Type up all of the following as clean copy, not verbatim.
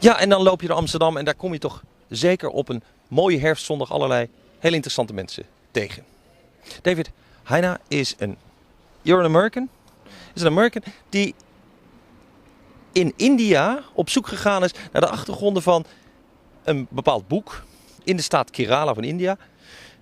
Ja, en dan loop je door Amsterdam en daar kom je toch zeker op een mooie herfstzondag allerlei heel interessante mensen tegen. David Heine is You're an American? Is een American die in India op zoek gegaan is naar de achtergronden van een bepaald boek in de staat Kerala van India.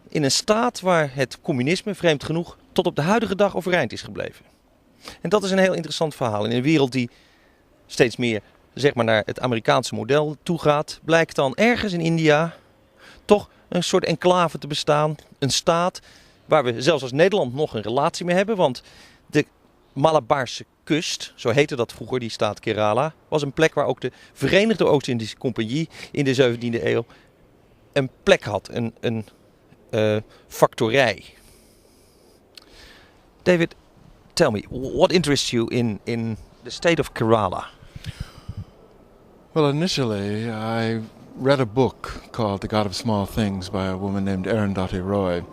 In een staat waar het communisme, vreemd genoeg, tot op de huidige dag overeind is gebleven. En dat is een heel interessant verhaal. In een wereld die steeds meer zeg maar, naar het Amerikaanse model toegaat, blijkt dan ergens in India toch een soort enclave te bestaan. Een staat waar we zelfs als Nederland nog een relatie mee hebben. Want de Malabarse kust, zo heette dat vroeger, die staat Kerala, was een plek waar ook de Verenigde Oost-Indische Compagnie in de 17e eeuw een plek had, een factorij. David, tell me, what interests you in the state of Kerala? Well, initially I read a book called The God of Small Things by a woman named Arundhati Roy.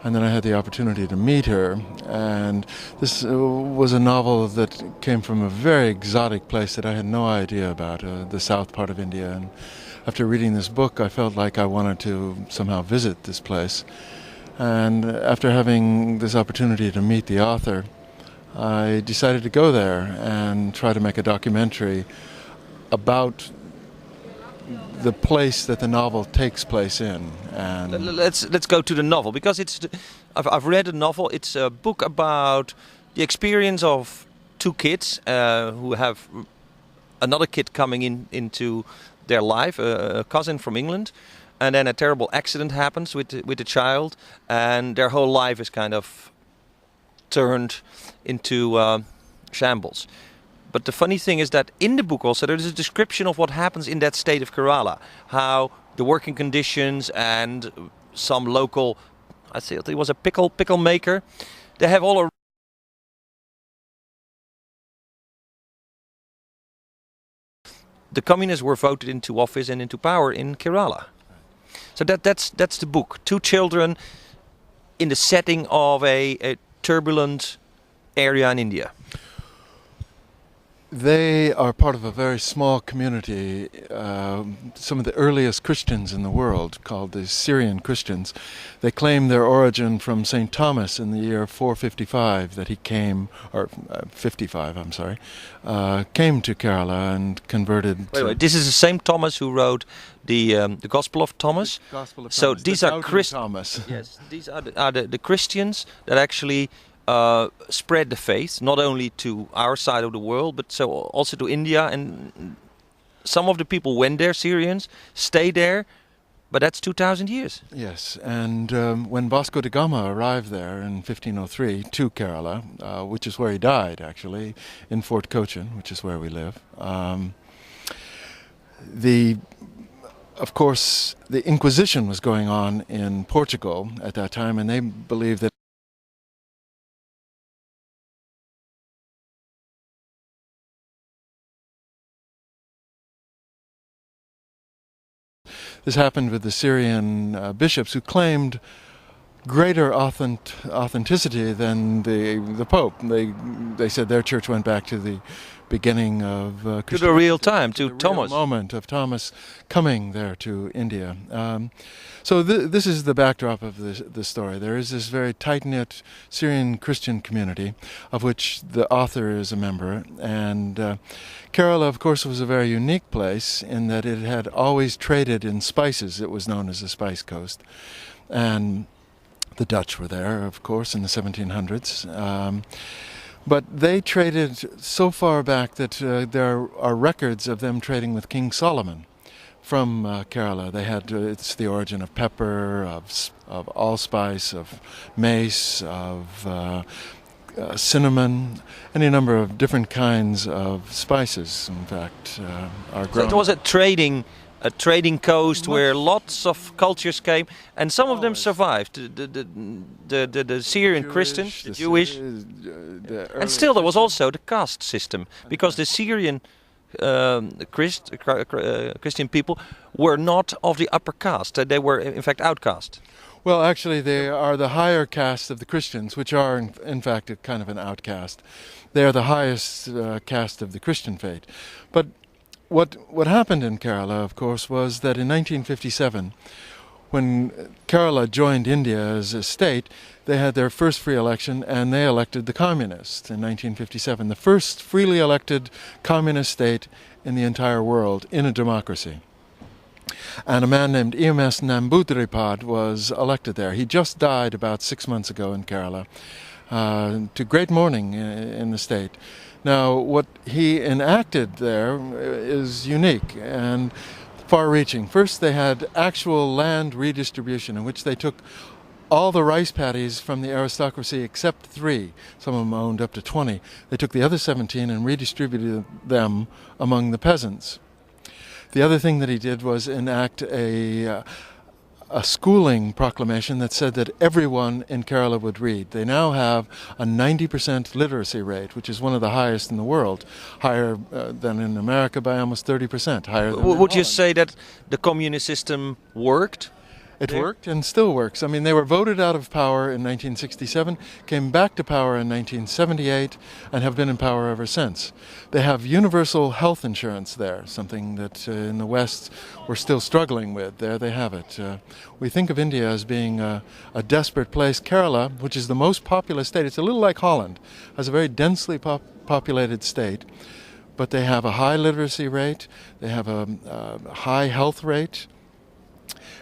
And then I had the opportunity to meet her. And this was a novel that came from a very exotic place that I had no idea about, the south part of India. And after reading this book, I felt like I wanted to somehow visit this place. And after having this opportunity to meet the author, I decided to go there and try to make a documentary about the place that the novel takes place in. And let's go to the novel, because I've read the novel. It's a book about the experience of two kids who have another kid coming into their life, a cousin from England, and then a terrible accident happens with the child, and their whole life is kind of turned into shambles. But the funny thing is that in the book also there is a description of what happens in that state of Kerala, how the working conditions and some local, I think it was a pickle maker, they have all a the communists were voted into office and into power in Kerala. So that's the book. Two children in the setting of a turbulent area in India. They are part of a very small community, some of the earliest Christians in the world, called the Syrian Christians. They claim their origin from St. Thomas in the year 455, that he came, or 55, I'm sorry, came to Kerala and converted. Wait, this is the same Thomas who wrote the Gospel of Thomas. Gospel of so Thomas, these are Thomas. Yes, these are the Christians that actually spread the faith, not only to our side of the world, but so also to India. And some of the people went there, Syrians, stayed there, but that's 2,000 years. Yes, and when Vasco da Gama arrived there in 1503 to Kerala, which is where he died actually, in Fort Cochin, which is where we live, of course, the Inquisition was going on in Portugal at that time, and they believed that this happened with the Syrian bishops who claimed greater authenticity than the Pope. They said their church went back to the beginning of to the real time, to Thomas. The moment of Thomas coming there to India. So this is the backdrop of the story. There is this very tight-knit Syrian Christian community of which the author is a member. And Kerala, of course, was a very unique place in that it had always traded in spices. It was known as the Spice Coast. And the Dutch were there, of course, in the 1700s. But they traded so far back that there are records of them trading with King Solomon from Kerala. They had it's the origin of pepper, of allspice, of mace, of cinnamon, any number of different kinds of spices. In fact, are grown. So it was a trading coast where lots of cultures came, and some of them survived. The Syrian Christians, the Jewish, and still there was also the caste system, because the Syrian Christian people were not of the upper caste. They were in fact outcast. Well, actually, they are the higher caste of the Christians, which are in fact a kind of an outcast. They are the highest caste of the Christian faith, but what happened in Kerala, of course, was that in 1957, when Kerala joined India as a state, they had their first free election and they elected the communists in 1957, the first freely elected communist state in the entire world in a democracy. And a man named E.M.S. Namboodiripad was elected there. He just died about 6 months ago in Kerala, to great mourning in the state. Now, what he enacted there is unique and far-reaching. First, they had actual land redistribution, in which they took all the rice paddies from the aristocracy except 3. Some of them owned up to 20. They took the other 17 and redistributed them among the peasants. The other thing that he did was enact a schooling proclamation that said that everyone in Kerala would read. They now have a 90% literacy rate, which is one of the highest in the world, higher than in America by almost 30%, higher than Would you say that the communist system worked? It worked and still works. I mean, they were voted out of power in 1967, came back to power in 1978, and have been in power ever since. They have universal health insurance there, something that in the West we're still struggling with. There they have it. We think of India as being a desperate place. Kerala, which is the most populous state, it's a little like Holland, has a very densely populated state, but they have a high literacy rate, they have a high health rate.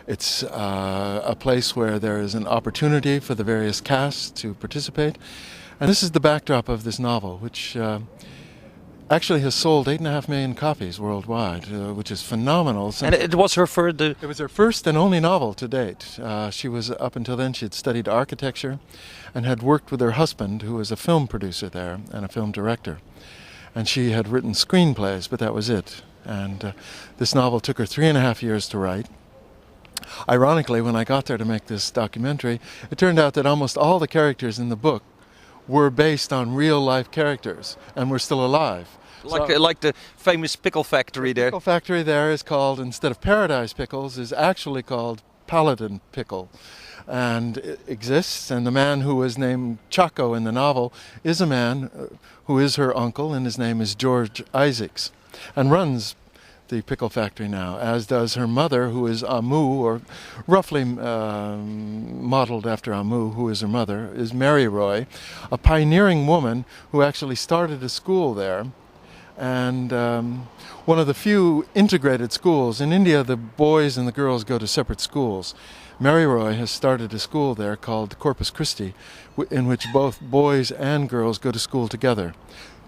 It's a place where there is an opportunity for the various castes to participate. And this is the backdrop of this novel, which actually has sold 8.5 million copies worldwide, which is phenomenal. And it was her first... It was her first and only novel to date. She was, up until then, she had studied architecture and had worked with her husband, who was a film producer there and a film director. And she had written screenplays, but that was it. And this novel took her 3.5 years to write. Ironically, when I got there to make this documentary, it turned out that almost all the characters in the book were based on real-life characters and were still alive. Like the famous pickle factory there. The pickle factory there is called, instead of Paradise Pickles, is actually called Paladin Pickle. And it exists, and the man who was named Chaco in the novel is a man who is her uncle, and his name is George Isaacs, and runs the pickle factory now, as does her mother, who is Amu, or roughly modeled after Amu, who is her mother, is Mary Roy, a pioneering woman who actually started a school there, and one of the few integrated schools. In India, the boys and the girls go to separate schools. Mary Roy has started a school there called Corpus Christi, in which both boys and girls go to school together.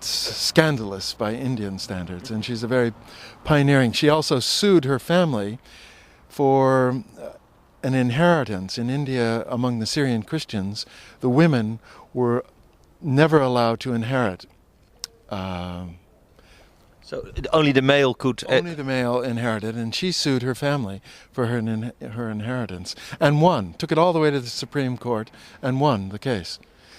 Scandalous by Indian standards, and she's a very pioneering. She also sued her family for an inheritance. In India, among the Syrian Christians, the women were never allowed to inherit. So only the male could... Only the male inherited, and she sued her family for her inheritance, and won. Took it all the way to the Supreme Court and won the case.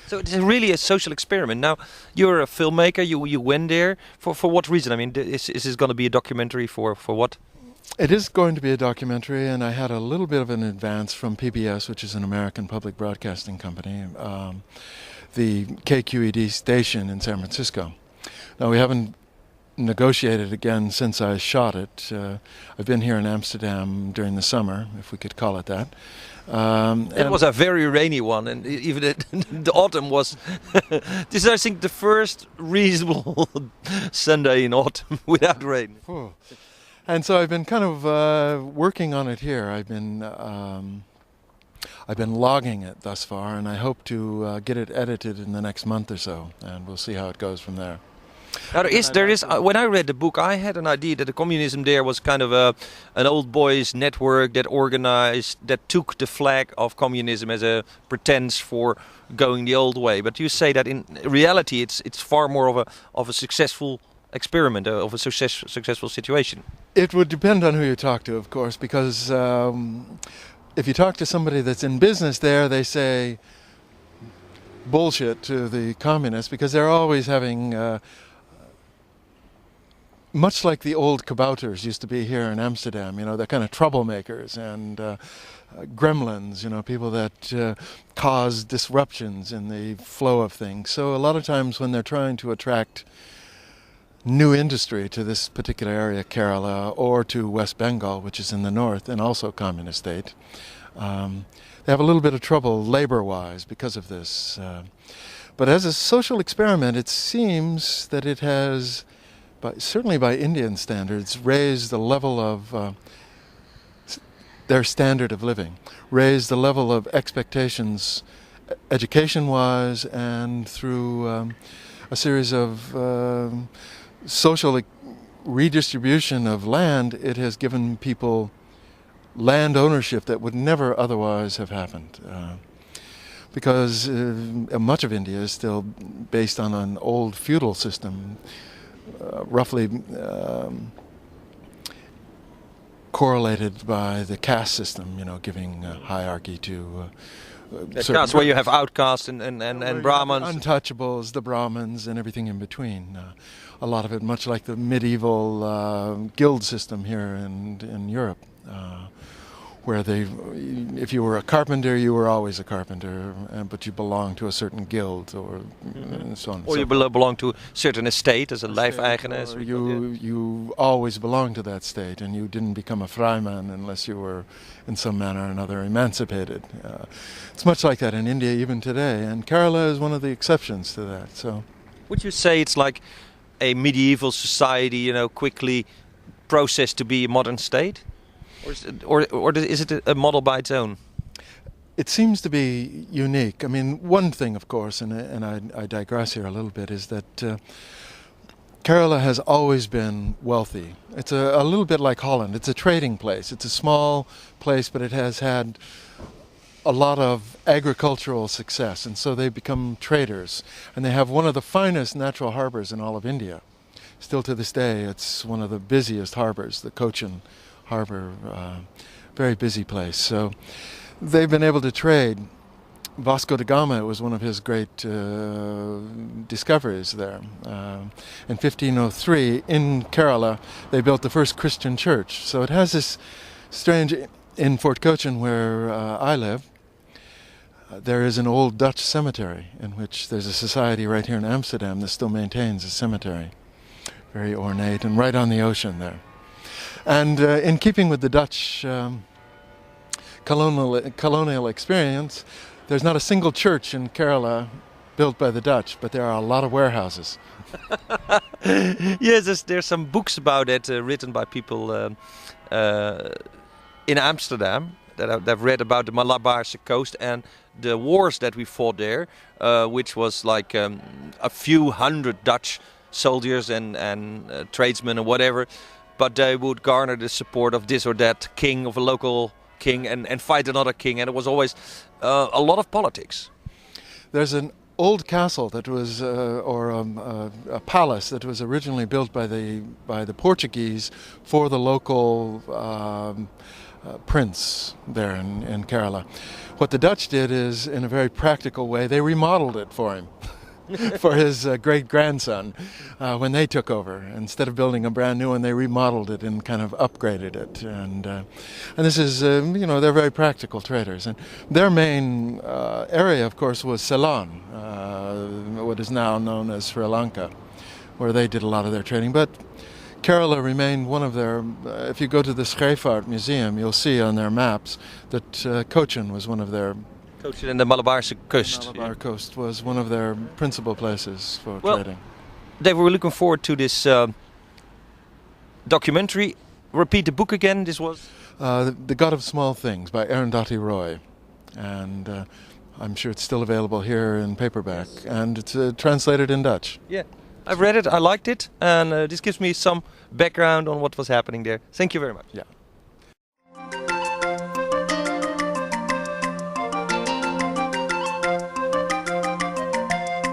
So it's really a social experiment. Now, you're a filmmaker, you went there. For what reason? I mean, is this going to be a documentary for what? It is going to be a documentary, and I had a little bit of an advance from PBS, which is an American public broadcasting company, the KQED station in San Francisco. Now, we haven't negotiated again since I shot it. I've been here in Amsterdam during the summer, if we could call it that. It was a very rainy one, and even the autumn was... This is, I think, the first reasonable Sunday in autumn without rain. And so I've been kind of working on it here. I've been logging it thus far, and I hope to get it edited in the next month or so, and we'll see how it goes from there. Now there is. When I read the book, I had an idea that the communism there was kind of an old boys network that organized, that took the flag of communism as a pretense for going the old way. But you say that in reality, it's far more of a successful experiment, of a successful situation. It would depend on who you talk to, of course, because if you talk to somebody that's in business there, they say bullshit to the communists, because they're always having... much like the old kabouters used to be here in Amsterdam, you know, they're kind of troublemakers and gremlins, you know, people that cause disruptions in the flow of things. So a lot of times when they're trying to attract new industry to this particular area, Kerala, or to West Bengal, which is in the north and also a communist state. They have a little bit of trouble labor-wise because of this. But as a social experiment, it seems that it has, certainly by Indian standards, raised the level of their standard of living, raised the level of expectations education-wise and through a series of social redistribution of land. It has given people land ownership that would never otherwise have happened. Because much of India is still based on an old feudal system, roughly correlated by the caste system, giving hierarchy to caste where you have outcasts and Brahmins. Untouchables, the Brahmins, and everything in between. A lot of it much like the medieval guild system here in Europe. Where if you were a carpenter, you were always a carpenter, but you belonged to a certain guild, and so on. Or you belong to a certain estate as a lijfeigenaar. You always belonged to that state, and you didn't become a Freiman unless you were, in some manner or another, emancipated. It's much like that in India even today, and Kerala is one of the exceptions to that. So, would you say it's like a medieval society, quickly processed to be a modern state? Or is it a model by its own? It seems to be unique. I mean, one thing, of course, and I digress here a little bit, is that Kerala has always been wealthy. It's a little bit like Holland. It's a trading place. It's a small place, but it has had a lot of agricultural success, and so they become traders. And they have one of the finest natural harbors in all of India. Still to this day, it's one of the busiest harbors, the Cochin Harbor, very busy place. So they've been able to trade. Vasco da Gama was one of his great discoveries there. In 1503, in Kerala, they built the first Christian church. So it has this strange, in Fort Cochin where I live, there is an old Dutch cemetery in which there's a society right here in Amsterdam that still maintains a cemetery. Very ornate and right on the ocean there. And in keeping with the Dutch colonial experience, there's not a single church in Kerala built by the Dutch, but there are a lot of warehouses. Yes, there's some books about it written by people in Amsterdam that I've read about the Malabarse coast and the wars that we fought there, which was like a few hundred Dutch soldiers and tradesmen or whatever. But they would garner the support of this or that king, of a local king, and fight another king. And it was always a lot of politics. There's an old castle that was, a palace that was originally built by the Portuguese for the local prince there in Kerala. What the Dutch did is, in a very practical way, they remodeled it for him. For his great-grandson when they took over. Instead of building a brand new one, they remodeled it and kind of upgraded it. And this is, they're very practical traders. And their main area, of course, was Ceylon, what is now known as Sri Lanka, where they did a lot of their trading. But Kerala remained one of their, if you go to the Scheepvaart Museum, you'll see on their maps that Cochin was one of their Cochin and the Malabarse coast. Malabar coast was one of their principal places for trading. Dave, we're looking forward to this documentary. Repeat the book again. This was The God of Small Things by Arundhati Roy, and I'm sure it's still available here in paperback, and it's translated in Dutch. Yeah, I've read it. I liked it, and this gives me some background on what was happening there. Thank you very much. Yeah.